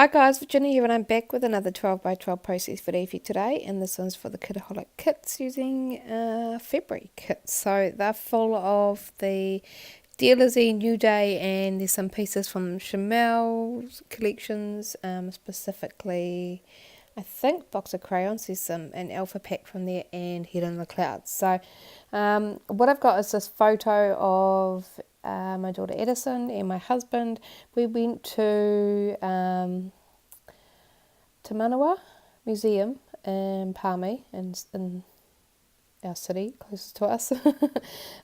Hi guys, Virginia here and I'm back with another 12 by 12 process video for you today, and this one's for the Kitaholic Kits using February kits. So they're full of the Dear Lizzie, New Day, and there's some pieces from Chamel's collections, specifically I think Box of Crayons. There's an alpha pack from there and Head in the Clouds. So what I've got is this photo of my daughter Edison and my husband. We went to Te Manawa Museum in Palmy, in our city closest to us.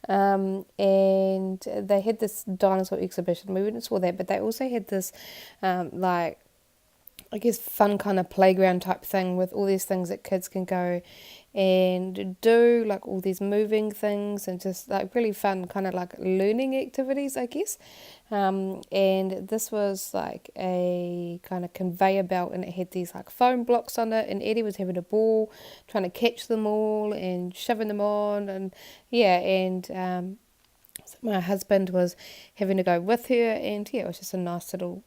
And they had this dinosaur exhibition. We went and saw that, but they also had this like, I guess, fun kind of playground type thing with all these things that kids can go and do, like all these moving things and just like really fun kind of like learning activities, I guess. And this was like a kind of conveyor belt, and it had these like foam blocks on it, and Eddie was having a ball trying to catch them all and shoving them on, and yeah, and so my husband was having to go with her, and yeah, it was just a nice little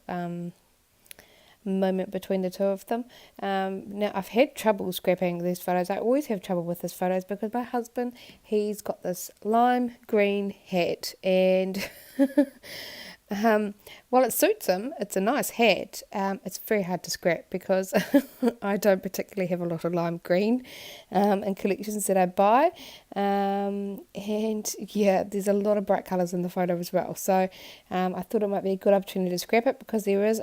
moment between the two of them. Now I've had trouble scrapping these photos. I always have trouble with these photos because my husband, he's got this lime green hat, and while it suits him, it's a nice hat, it's very hard to scrap because I don't particularly have a lot of lime green in collections that I buy, and yeah, there's a lot of bright colours in the photo as well, so I thought it might be a good opportunity to scrap it because there is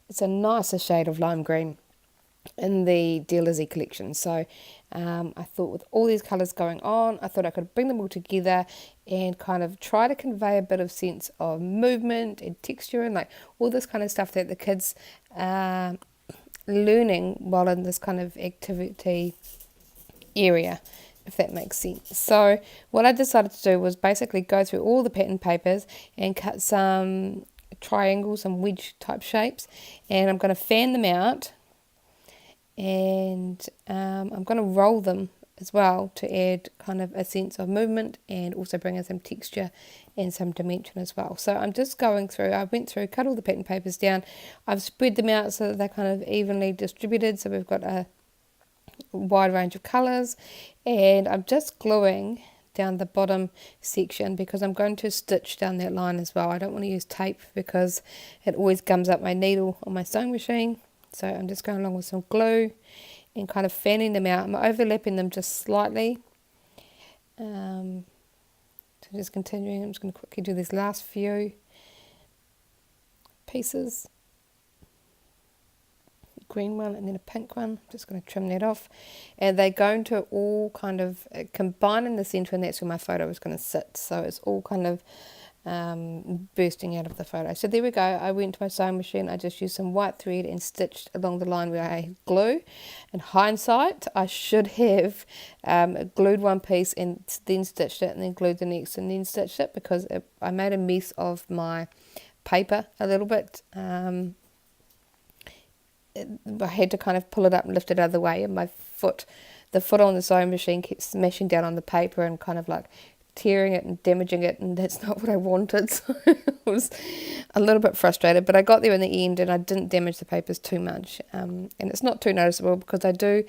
it's a nicer shade of lime green in the Dear Lizzie collection. So I thought with all these colours going on, I thought I could bring them all together and kind of try to convey a bit of sense of movement and texture and like all this kind of stuff that the kids are learning while in this kind of activity area, if that makes sense. So what I decided to do was basically go through all the pattern papers and cut some triangles and wedge type shapes, and I'm going to fan them out, and I'm going to roll them as well to add kind of a sense of movement and also bring in some texture and some dimension as well. So I'm just going through, I went through, cut all the pattern papers down, I've spread them out so that they're kind of evenly distributed, so we've got a wide range of colours, and I'm just gluing down the bottom section because I'm going to stitch down that line as well. I don't want to use tape because it always gums up my needle on my sewing machine. So I'm just going along with some glue and kind of fanning them out. I'm overlapping them just slightly. So just continuing, I'm just going to quickly do these last few pieces. Green one and then a pink one. I'm just going to trim that off. And they're going to all kind of combine in the centre, and that's where my photo is going to sit. So it's all kind of bursting out of the photo. So there we go. I went to my sewing machine. I just used some white thread and stitched along the line where I had glue. In hindsight, I should have glued one piece and then stitched it, and then glued the next and then stitched it, because I made a mess of my paper a little bit. I had to kind of pull it up and lift it out of the way, and the foot on the sewing machine kept smashing down on the paper and kind of like tearing it and damaging it, and that's not what I wanted. So I was a little bit frustrated, but I got there in the end and I didn't damage the papers too much, and it's not too noticeable because I do,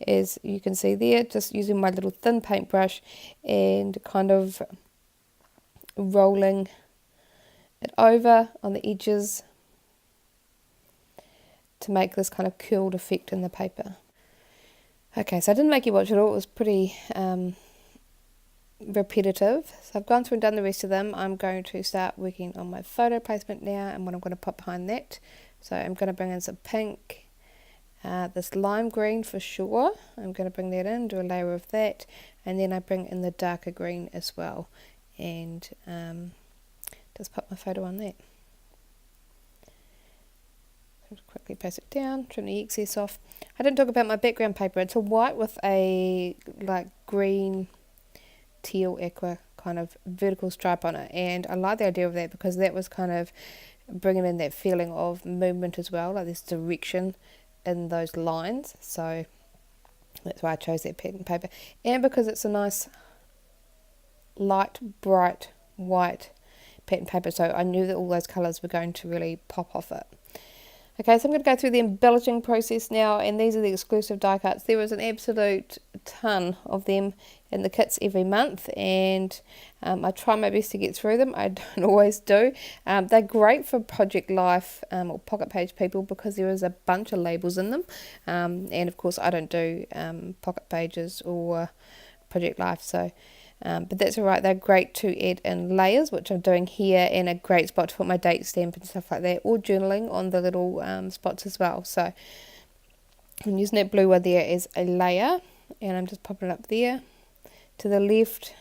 as you can see there, just using my little thin paintbrush and kind of rolling it over on the edges to make this kind of curled effect in the paper. Okay, so I didn't make you watch it all. It was pretty repetitive. So I've gone through and done the rest of them. I'm going to start working on my photo placement now and what I'm going to put behind that. So I'm going to bring in some pink, this lime green for sure. I'm going to bring that in, do a layer of that, and then I bring in the darker green as well, and just put my photo on that. Just quickly pass it down, trim the excess off. I didn't talk about my background paper. It's a white with a like green teal aqua kind of vertical stripe on it, and I like the idea of that because that was kind of bringing in that feeling of movement as well, like this direction in those lines. So that's why I chose that pattern paper, and because it's a nice light bright white pattern paper, so I knew that all those colours were going to really pop off it. Okay, so I'm going to go through the embellishing process now, and these are the exclusive die cuts. There is an absolute ton of them in the kits every month, and I try my best to get through them. I don't always do. They're great for Project Life or Pocket Page people because there is a bunch of labels in them, and of course I don't do Pocket Pages or Project Life, so but that's alright. They're great to add in layers, which I'm doing here, and a great spot to put my date stamp and stuff like that, or journaling on the little spots as well. So I'm using that blue one there as a layer, and I'm just popping it up there to the left,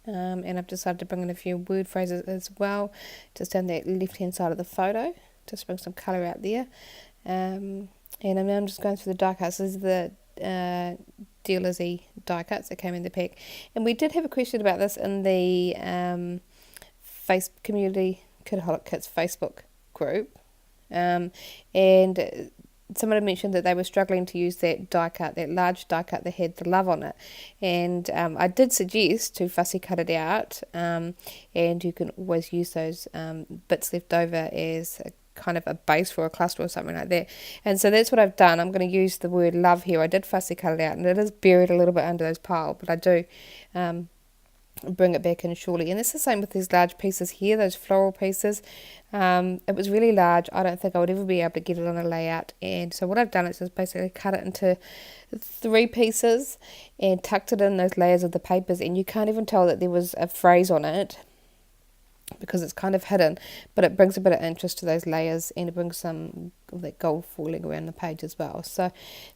and I've decided to bring in a few word phrases as well, just down that left hand side of the photo, just bring some colour out there. And I'm just going through the die cuts. This is the Dear Lizzie die cuts that came in the pack, and we did have a question about this in the face community Kitaholic Kits Facebook group, and someone had mentioned that they were struggling to use that die cut, that large die cut that had the love on it, and I did suggest to fussy cut it out, and you can always use those bits left over as a kind of a base for a cluster or something like that. And so that's what I've done. I'm going to use the word love here. I did fussy cut it out, and it is buried a little bit under those piles, but I do bring it back in surely. And it's the same with these large pieces here, those floral pieces. It was really large. I don't think I would ever be able to get it on a layout, and so what I've done is just basically cut it into 3 pieces and tucked it in those layers of the papers, and you can't even tell that there was a phrase on it because it's kind of hidden, but it brings a bit of interest to those layers, and it brings some of that gold falling around the page as well. So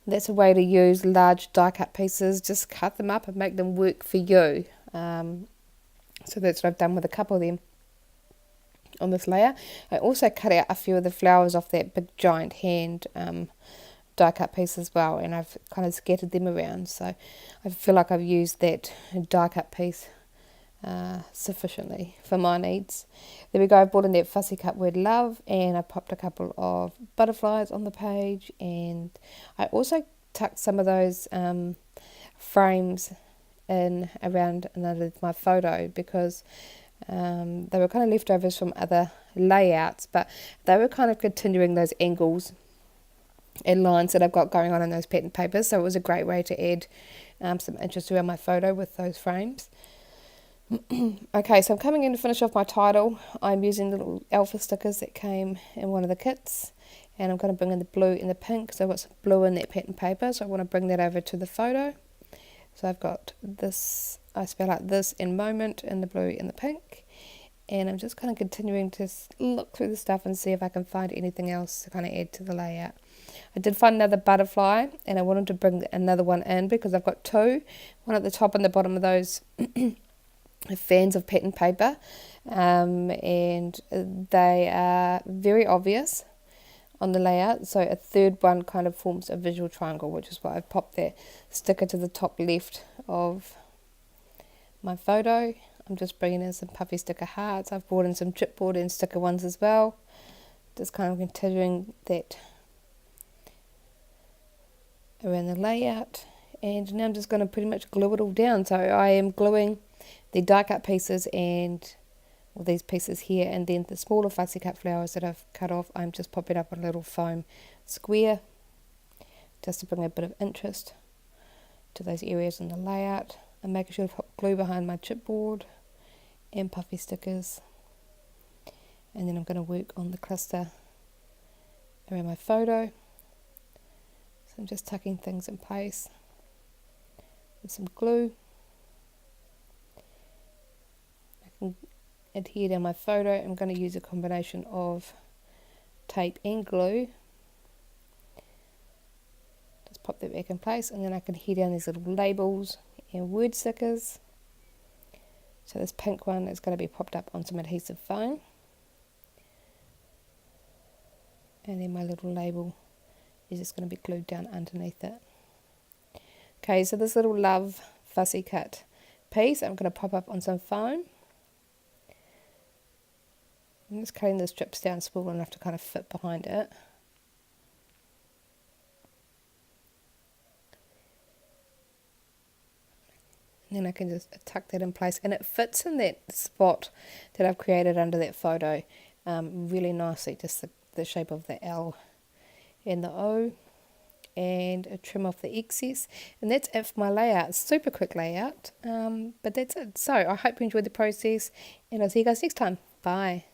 that's a way to use large die cut pieces. Just cut them up and make them work for you. So that's what I've done with a couple of them on this layer. I also cut out a few of the flowers off that big giant hand die cut piece as well, and I've kind of scattered them around, so I feel like I've used that die cut piece sufficiently for my needs. There we go. I've brought in that fussy cut word love, and I popped a couple of butterflies on the page, and I also tucked some of those frames in around underneath my photo because they were kind of leftovers from other layouts, but they were kind of continuing those angles and lines that I've got going on in those pattern papers, so it was a great way to add some interest around my photo with those frames. Okay, so I'm coming in to finish off my title. I'm using the little alpha stickers that came in one of the kits, and I'm going to bring in the blue and the pink, so I've got some blue in that pattern paper, so I want to bring that over to the photo. So I've got this, I spell out this in moment in the blue and the pink, and I'm just kind of continuing to look through the stuff and see if I can find anything else to kind of add to the layout. I did find another butterfly, and I wanted to bring another one in because I've got 2, one at the top and the bottom of those fans of pattern paper, and they are very obvious on the layout, so a third one kind of forms a visual triangle, which is why I've popped that sticker to the top left of my photo. I'm just bringing in some puffy sticker hearts. I've brought in some chipboard and sticker ones as well, just kind of continuing that around the layout. And now I'm just going to pretty much glue it all down. So I am gluing the die cut pieces and these pieces here, and then the smaller fussy cut flowers that I've cut off, I'm just popping up a little foam square just to bring a bit of interest to those areas in the layout. I'm making sure to put glue behind my chipboard and puffy stickers, and then I'm going to work on the cluster around my photo. So I'm just tucking things in place with some glue. I can adhere down my photo. I'm going to use a combination of tape and glue. Just pop that back in place, and then I can adhere down these little labels and word stickers. So this pink one is going to be popped up on some adhesive foam, and then my little label is just going to be glued down underneath it. Okay, so this little love fussy cut piece I'm going to pop up on some foam. I'm just cutting the strips down small enough to kind of fit behind it. And then I can just tuck that in place, and it fits in that spot that I've created under that photo really nicely, just the shape of the L and the O, and trim off the excess, and that's it for my layout. Super quick layout, but that's it. So I hope you enjoyed the process, and I'll see you guys next time. Bye.